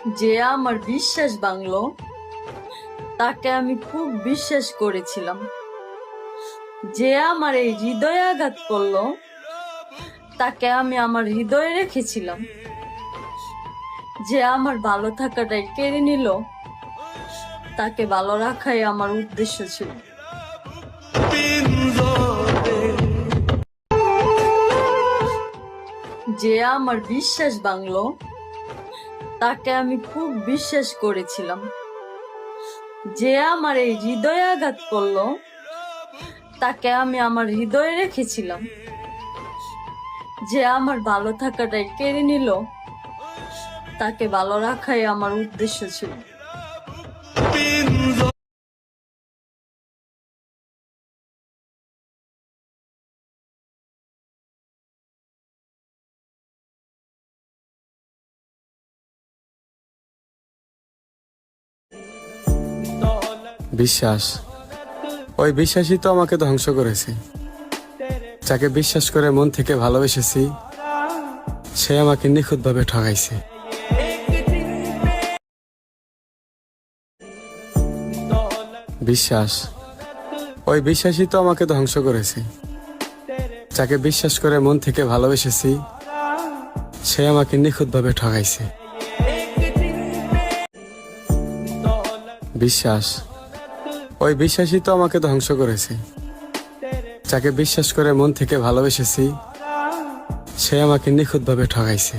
যে আমার বিশ্বাস ভাঙলো তাকে আমি খুব বিশ্বাস করেছিলাম। যে আমার এই হৃদয়ে আঘাত করলো তাকে আমি আমার হৃদয়ে রেখেছিলাম। যে আমার ভালো থাকাটাই কেড়ে নিল তাকে ভালো রাখাই আমার উদ্দেশ্য ছিল। যে আমার বিশ্বাস ভাঙলো তাকে আমি খুব বিশ্বাস করেছিলাম। যে আমার এই হৃদয়ে আঘাত করলো তাকে আমি আমার হৃদয়ে রেখেছিলাম। যে আমার ভালো থাকাটাই কেড়ে নিল তাকে ভালো রাখাই আমার উদ্দেশ্য ছিল। বিশ্বাস, ওই বিশ্বাসই তো আমাকে ধ্বংস করেছে। যাকে বিশ্বাস করে মন থেকে ভালোবেসেছি সে আমাকে নিখুঁতভাবে ঠকাইছে। বিশ্বাস, ওই বিশ্বাসই তো আমাকে ধ্বংস করেছে। যাকে বিশ্বাস করে মন থেকে ভালোবেসেছি সে আমাকে নিখুঁতভাবে ঠকাইছে। বিশ্বাস, ওই বিশ্বাসই তো আমাকে ধ্বংস করেছে। যাকে বিশ্বাস করে মন থেকে ভালোবেসেছি সে আমাকে নিখুঁতভাবে ঠকাইছে।